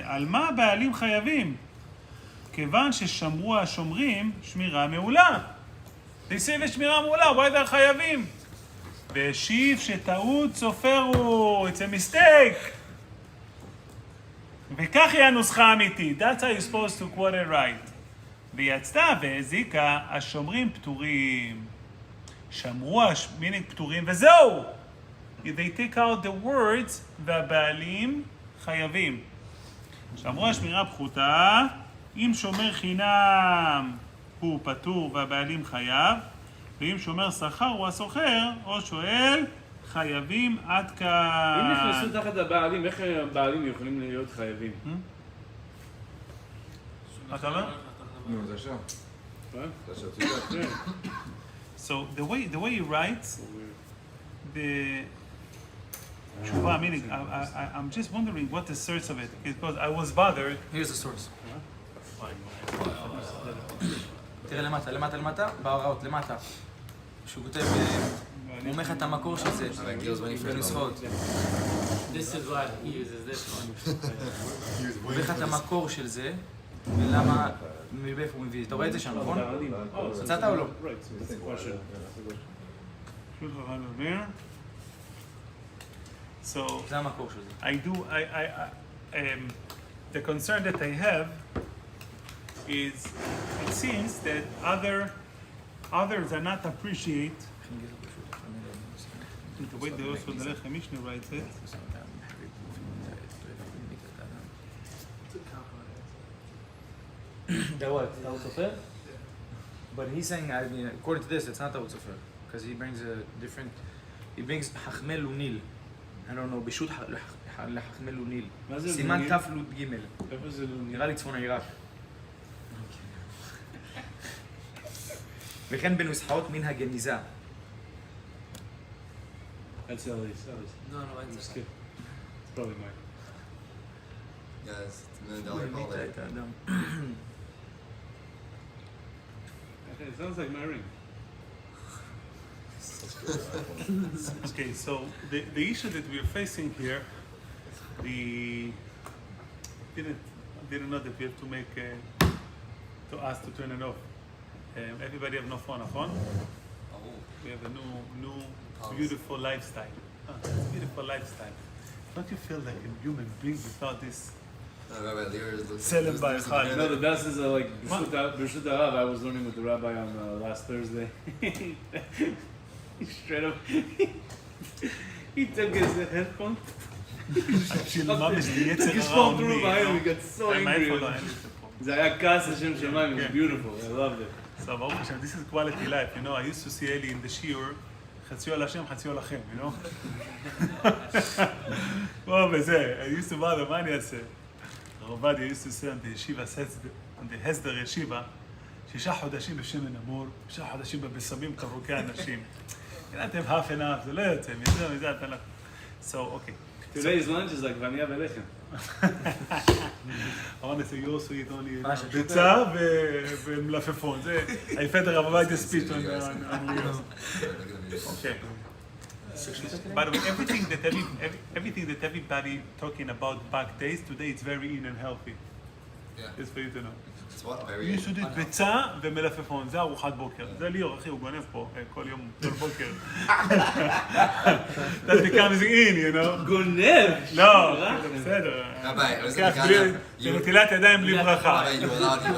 על מה הבעלים חייבים? כיוון ששמרו השומרים שמירה מעולה. תסיב ושמירה מעולה, why they're חייבים? והשיב שטעות סופרו, it's a mistake. וכך היא הנוסחה האמיתית. That's how you're supposed to quote it right. ויצתה והזיקה, השומרים פטורים. שמרו השמינים פטורים, וזהו! They take out the words, והבעלים חייבים. שמרו השמירה פחותה, אם שומר חינם הוא פטור והבעלים חייב, ואם שומר שכר הוא הסוחר או שואל, חייבים עד אם כאן. נכנסו תחת הבעלים, איך הבעלים יכולים להיות חייבים? מה אתה אומר? נו, זה שם. זה שם. So the way he writes, the Tshuva, meaning, I'm just wondering what the source of it is, because I was bothered. Here's the source. תראה למטה, בהוראות, למטה. שהוא כותב, הוא אומר לך את המקור של זה, בנוסחאות. This is what he uses this one. הוא אומר לך את המקור של זה, ולמה, מאיפה הוא מביא. אתה רואה את זה שם, נכון? מצאת או לא? So זה המקור של זה. I do. The concern that I have is it seems that others are not appreciate the way they also the Lechem Mishnah writes it. That what? That was okay? But he's saying, I mean, according to this, it's not Ta'ut Sofer. Because he brings a different... He brings Hachmel Unil. I don't know, Bishut Hachmel Unil. מה זה סימן לוניל? תף לוט ג'. איפה זה לוניל? נראה לי צפון העיראק. וכן בנוסחאות מן הגניזה. That's Ellie's. No, no, I'm it's just okay. kidding. It's probably mine. Yeah, it's $1 million call there. את האדם. Okay, it sounds like my ring. Okay, so the issue that we are facing here, didn't know that we have to make to ask to turn it off. Everybody have no phone, נכון? We have a new beautiful lifestyle. It's a beautiful lifestyle. Don't you feel like a human being without this? Rabbi Lear is Selem by Echad. No, the best is like B'Shut Harav. I was learning with the rabbi on last Thursday. He straight up, he took his headphone. ממש יצר He הרע spun through עולמי, behind him. לא? He got so מה, angry. איפה לא? אין לי את זה פה. זה היה כעס השם שמיים. It was Okay. beautiful. I loved it. So, ברוך השם, this is quality life, you know, I used to see Eli in the shiur, חציו על השם, חציו לכם, you know? בוא, וזה, I used to bother, מה אני אעשה? הרב עובדיה used to say on the yeshiva, on the הסדר ישיבה, 6 חודשים בשמן אמור, 6 חודשים בבשמים תברוקי אנשים. קראתם half and half, זה לא יוצא, מזה אתה לא... So, okay. Today's lunch is like vanya velechem. I want to say, you also eat only מה ששובר. ביצה ומלפפון, זה, I fed הרב עובדיה speech on Reels. Okay. By the way, everything that everybody talking about back days, today it's very in and healthy. Yeah. Just for you to know. It's what? Very You should eat ביצה ומלפפון, זה ארוחת בוקר. זה ליאור, אחי, הוא גונב פה כל יום, כל בוקר. That becomes in, you know? גונב! לא, זה בסדר. רבי, אבל זה לוקח בגלל... זה נטילת ידיים בלי ברכה. רבי, you allowed.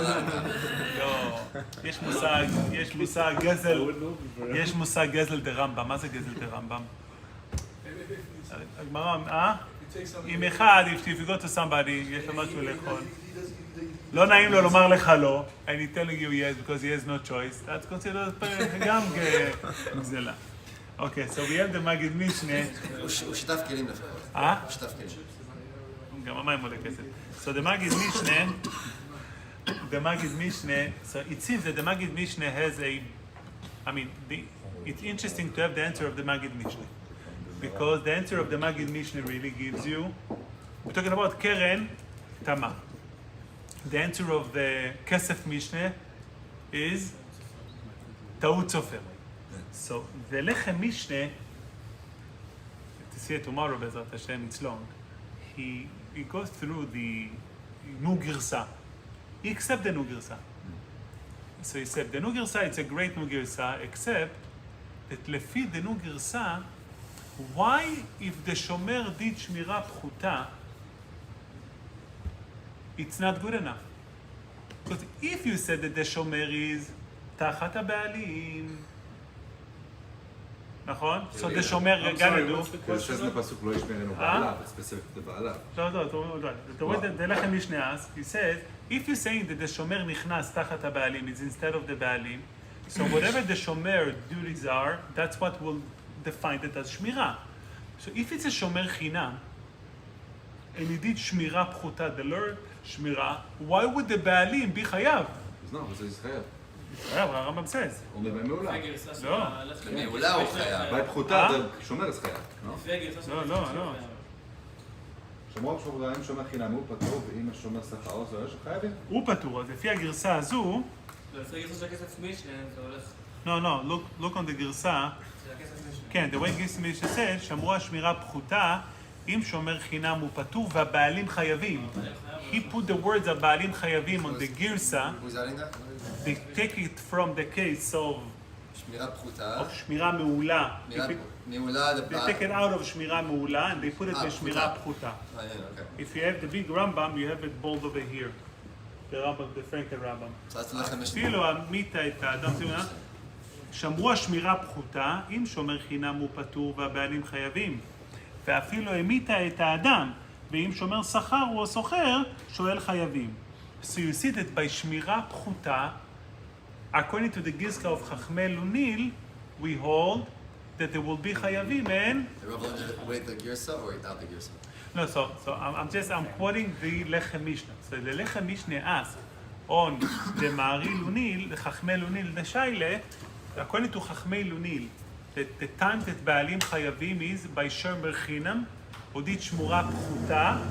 לא, יש מושג גזל דה רמב"ם. מה זה גזל דה רמב"ם? הגמרא, אם אחד, if you go to somebody, יש לו משהו לאכול. לא נעים לו לומר לך לא, אני telling you yes because he has no choice, that's considered גם גזלה. אוקיי, so we have the מגיד משנה. הוא שיתף כלים לפחות. הוא שיתף כלים. גם המים עולה כסף. So the מגיד משנה, so it seems that the מגיד משנה has a, I mean, it's interesting to have the answer of the מגיד משנה. Because the answer of the Magid Mishnah really gives you, we're talking about Keren Tama. The answer of the Kesef Mishnah is Ta'ut Sofer. So the Lechem Mishnah, to see it tomorrow, Bezrat Hashem, it's long. He goes through the Nu Girsa. He accepts the Nu Girsa. So he said, the Nu Girsa, it's a great Nu Girsa, except that Lefi the Nu Girsa, why, if the shomer did shmira pchuta, it's not good enough? Because if you said that the shomer is tachat הבעלים, נכון? So the shomer gonna do... Because it says in the pasuk, lo yishmerenu ba'alav, it's specific to ba'alav. The way that the Lechem Mishnah asks, he says, if you're saying that the shomer nichnas tachat הבעלים is instead of the בעלים, so whatever the shomer duties are, that's what will define it as shmira. So if it's a shomer chinam, and he did shmira pchuta, the Lord shmira, why would the baalim be chayav? It's not, it's chayav. Chayav, Rambam says. Only by meula. לא. מעולה הוא חייב. By pchuta, the shomer is chayav. לא. שמור שומר, אם שומר חינם הוא פטור, ואם השומר שכר, זה יש חייבים. הוא פטור, אז לפי הגרסה הזו... No, look on the גרסה. כן, the way גרסה מישנה says, שמרו השמירה פחותה, אם שומר חינם הוא פטור והבעלים חייבים. He put the words הבעלים חייבים on the גרסה. Who's adding that? They take it from the case of שמירה פחותה. שמירה מעולה. מעולה. They take it out of שמירה מעולה and they put it בשמירה פחותה. If you have the big Rambam, you have it bold over here. The Rambam, the Frankel Rambam. אפילו המיתה את האדם, שמרו השמירה פחותה, אם שומר חינם הוא פטור והבעלים חייבים. ואפילו המיתה את האדם, ואם שומר שכר או סוחר, שואל חייבים. So you see that by שמירה פחותה, according to the Gizka of Chachmei Lunil, we hold that there will be Chayavim and... The Rav learned it with the Girsa or without the Girsa? No, so I'm quoting the Lechem Mishnah. So the Lechem Mishnah asks on the Mari Lunil, the Chachmei Lunil, the Shaile, according to Chachmei Lunil, the time that Baalim Chayavim is by Shomer Chinam, Odit Shmura Pchuta,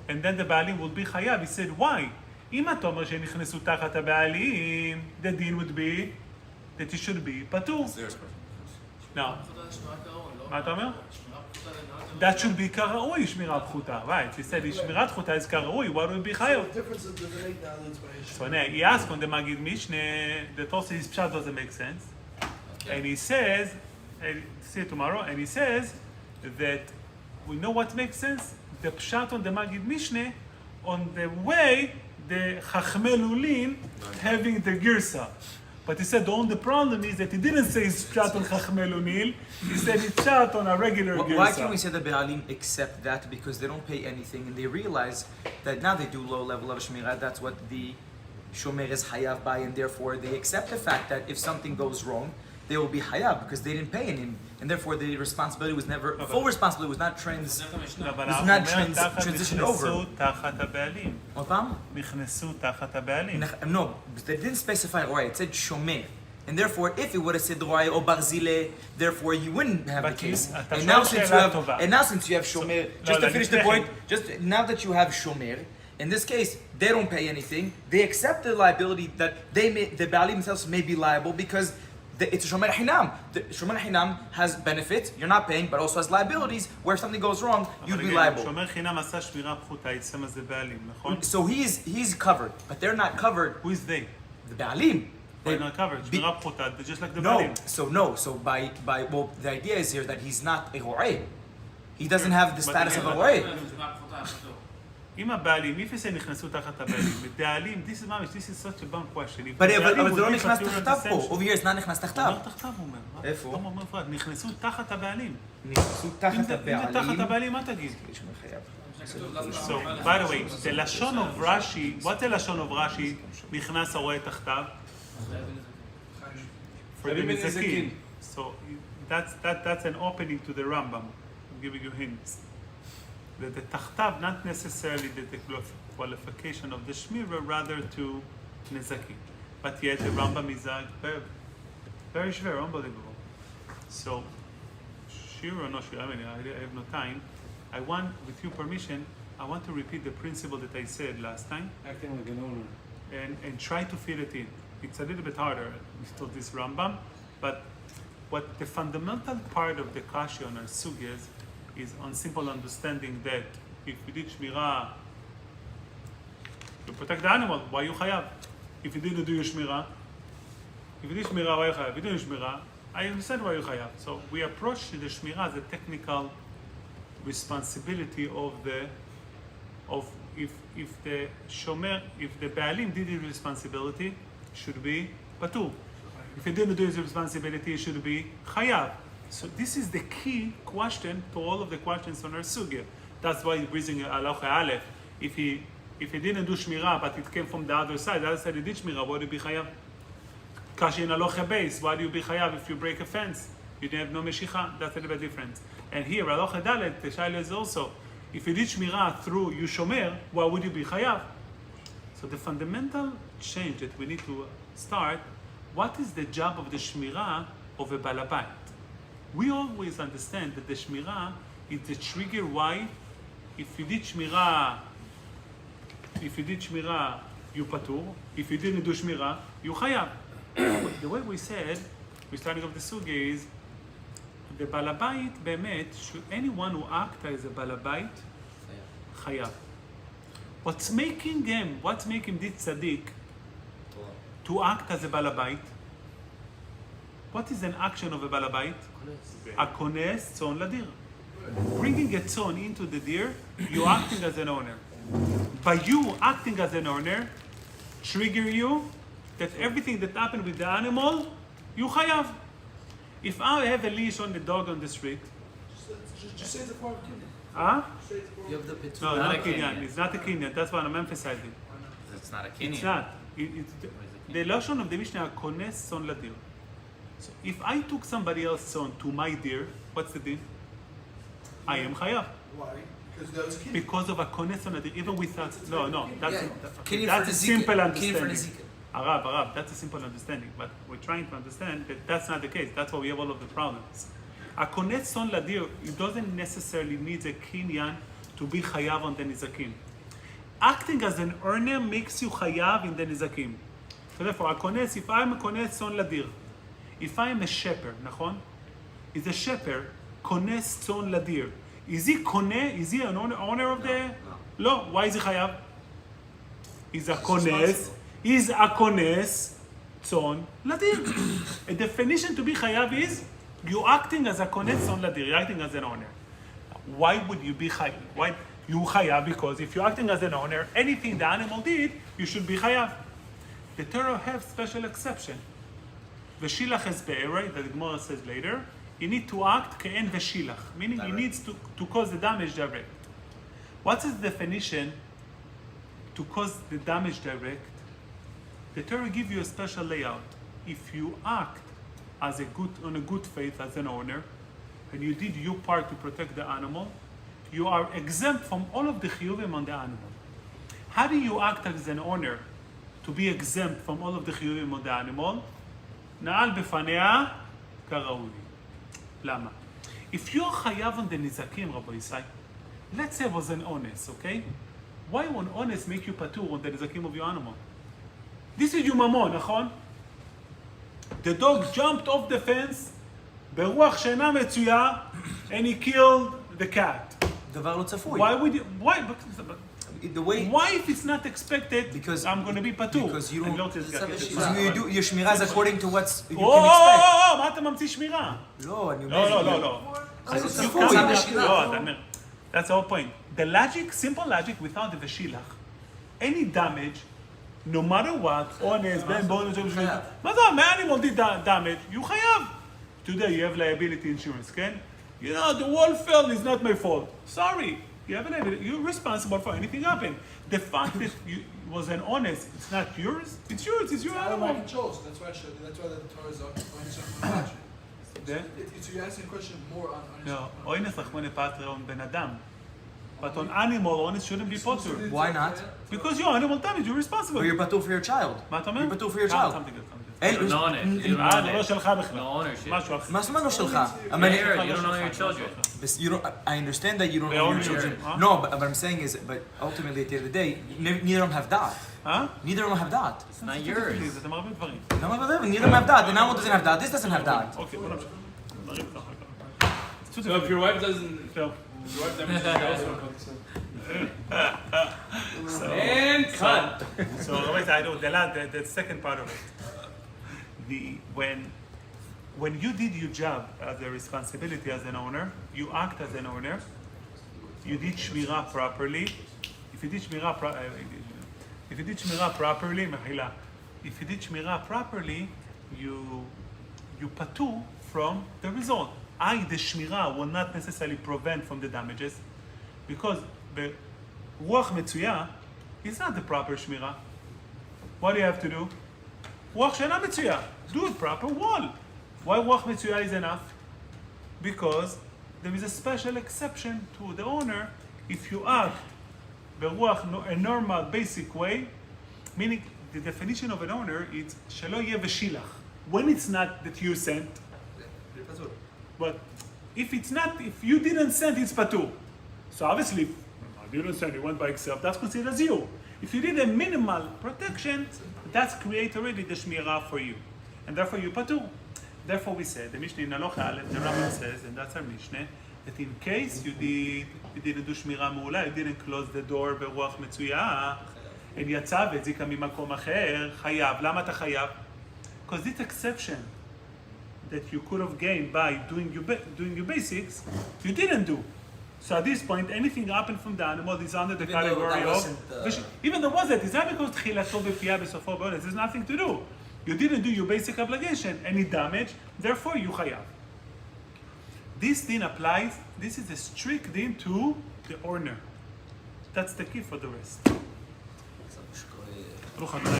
and then the Baalim will be Chayav. He said, why? אם אתה אומר שנכנסו תחת הבעלים, the din would be that it should be פטור. Now, מה אתה אומר? That should be כראוי, שמירה פחותה. Right, he said, שמירת פחותה is כראוי, what would be חייב? So now, he asked on the Magid Mishneh, that also his pshat doesn't make sense. And he says, see it tomorrow, and he says that we know what makes sense. The pshat on the Magid Mishneh, on the way the Chachmei Lulin having the Girsa. But he said the only problem is that he didn't say it's pshat on Chachmei Lulin, he said it's pshat on a regular Girsa. Why can't we say the Baalim accept that? Because they don't pay anything and they realize that now they do low level of Shmirah, that's what the Shomer is Hayav by, and therefore they accept the fact that if something goes wrong, they will be Hayav because they didn't pay him, and therefore the responsibility was never, full responsibility was not transitioned over. No, they didn't specify Roy, it said Shomer. And therefore, if it would have said Roy or Barzile, therefore you wouldn't have the case. And now since you have Shomer, just to finish the point, just now that you have Shomer, in this case, they don't pay anything. They accept the liability that the Baalim themselves may be liable because it's a Shomer Hinam. The Shomer Hinam has benefits, you're not paying, but also has liabilities where if something goes wrong, you'd be liable. So he's covered, but they're not covered. Who is they? The Baalim. They're not covered. They're just like the No, Baalim. So by the idea is here that he's not a Horei. He doesn't have the status of a Horei. אם הבעלים, if you say נכנסו תחת הבעלים, בדעלים, this is such a bum question. אבל זה לא נכנס תחתיו פה, over here it's not נכנס תחתיו. הוא אומר תחתיו, הוא אומר. איפה? הוא אומר פרט, נכנסו תחת הבעלים. נכנסו תחת אם זה תחת הבעלים, מה תגיד? So, by the way, the לשון of Rashi, what the לשון of Rashi, נכנס הרואה תחתיו? For the נזקים. So, that's an opening to the Rambam. I'm giving you hints. That the tachtav, not necessarily the qualification of the shmira, rather to nezakim. But yet the Rambam is very, very shver, unbelievable. So, shira or no shira, I mean, I have no time. I want, with your permission, I want to repeat the principle that I said last time. Acting like an owner. And try to fit it in. It's a little bit harder with this Rambam, but what the fundamental part of the kashi on our sugyas is on simple understanding that if you did shmirah, you protect the animal, why you chayav? If you didn't do your shmirah, if you did shmirah, why you chayav? If you didn't do shmirah, I understand why you chayav. So we approach the shmirah as a technical responsibility of if the shomer, if the baalim did his responsibility, should be patur. If he didn't do his responsibility, it should be chayav. So this is the key question to all of the questions on our sugya. That's why he's raising halacha aleph. If he didn't do shmirah, but it came from the other side he did shmirah, why do you be chayav? Kashi in halacha base, why do you be chayav if you break a fence? You didn't have no meshicha, that's a little bit different. And here, halacha dalet, the shaila is also, if you did shmirah through you shomer, why would you be chayav? So the fundamental change that we need to start, what is the job of the shmirah of a balabait? We always understand that the shmirah is the trigger why, if you did shmirah, you patur. If you didn't do shmirah, you chayav. The way we said, we're starting off the sugya is, the balabait bemet, should anyone who acts as a balabait, chayav. What's making this tzaddik to act as a balabait? What is an action of a balabait? A kones tzon ladir. Bringing a tzon into the deer, you're acting as an owner. By you acting as an owner, trigger you that everything that happened with the animal, you chayav. If I have a leash on the dog on the street, Just say the part of Kinyan. huh? You have the pitu. No, not a kinyan. It's not a kinyan. That's what I'm emphasizing. It's not a Kenyan. It's not. The lashon of the Mishnah, הכונס son לדיר. So if I took somebody else's son to my deer, what's the din? I am chayav. Why? Because that was a kid. Because of הכונס son לדיר, even without, no, that's, Yeah. okay, Kenyan that's for a Nezika. simple Kenyan for understanding. Nezika. Arab, that's a simple understanding, but we're trying to understand that that's not the case. That's why we have all of the problems. הכונס son לדיר, it doesn't necessarily need a kinyan to be chayav on the nizakim. Acting as an earner makes you chayav in the nizakim. So therefore, הכונס, if I'm a כונס son לדיר, if I'm a shepherd, נכון? Is a shepherd, כונס son לדיר. Is he kone? Is he an owner of the? No. Why is he chayav? He's a כונס. Is a כונס צאן לדיר. A definition to be chayav is you acting as a כונס צאן לדיר. You're acting as an owner. Why would you be chayav? Why you chayav? Because if you're acting as an owner, anything the animal did, you should be chayav. The Torah have special exception. V'shilach es be'erei, that the Gemara says later, you need to act ke'en v'shilach, meaning he needs to cause the damage direct. What's the definition to cause the damage direct? The Torah gives you a special layout. If you act as on a good faith as an owner, and you did your part to protect the animal, you are exempt from all of the chiyuvim on the animal. How do you act as an owner to be exempt from all of the chiyuvim on the animal? נעל בפניה כראוי. למה? If you're חייב on the nizakim, Rabbi Yisai, let's say it was an honest, okay? Why would an honest make you patur on the nizakim of your animal? This is your mamon, נכון? The dog jumped off the fence, ברוח שאינה מצויה, and he killed the cat. דבר לא צפוי. Why would you, The way... why if it's not expected, Because- I'm going to be patur? because you אני don't- לא רוצה לסגר את זה. So you do, your שמירה is according to what you או, can expect. מה אתה ממציא שמירה? לא, אני אומר... לא. אז זה You צפוי. can't- לא, אתה אומר. That's the whole point. The logic, simple logic, without the v'shilach, any damage, no matter what, honest, ben bonus, מה זה, מה-animal did damage, you חייב. Today you have liability insurance, כן? You know, the wall fell is not my fault. Sorry. You have a liability. You're responsible for anything happen. The fact that you was an honest, it's not yours. It's yours. It's your Out of my animal. control, so that's why I showed you. That's why the Torah is on Then- So you're asking a question more on No, honest rachmane patre on ben adam. But on animal, honest shouldn't be potter. Why not? Because your animal damage, you're responsible. Or you're patur for your child. מה אתה אומר? You're patur for your child. Something good, something good. אין- You don't own it. You don't זה own לא it. שלך בכלל. No ownership. משהו אחר. מה זאת אומרת לא שלך? You don't own your children. You don't, I understand that you don't They own own your children. your- huh? No, but what I'm saying is, but ultimately at the end of the day, neither of them have dot. אה? Neither of them have dot. It's not yours. אתם הרבה דברים. No, but neither of them have dot. The animal doesn't have dot. This doesn't have dot. אוקיי, בוא נמשיך. נריב ככה. So if your wife doesn't, זהו. if your wife damages you also. And cut. So, Rabbi, I know the second part of it. When you did your job as a responsibility as an owner, you act as an owner, you did shmira properly. If you did shmira properly, mechila. If you did shmira properly, you patu from the result. The shmira will not necessarily prevent from the damages, because the ruach metzuya is not the proper shmira. What do you have to do? Ruach she'ena metzuya. Do it proper wall. Why ruach metzuya is enough? Because there is a special exception to the owner if you act a normal, basic way, meaning the definition of an owner is shelo yeh v'shilach. When it's not that you sent, but if it's not, if you didn't send, it's patur. So obviously, if you didn't send, you went by itself, that's considered as you. If you did a minimal protection, that's create already the shmira for you. And therefore you patur. Therefore we said, the Mishnah in Halacha Aleph, the Rambam says, and that's our Mishnah, that in case you didn't do shmira me'ula, you didn't close the door ברוח מצויה, and יצא והזיקה ממקום אחר, חייב. למה אתה חייב? Because this exception that you could have gained by doing your basics, you didn't do. So at this point, anything happened from the animal is under the Even though category that of... wasn't, even though was it, it's not because תחילתו בפייה בסופו באונס, there's nothing to do. You didn't do your basic obligation, any damage, therefore you chayav. This din applies, this is a strict din to the owner. That's the key for the rest.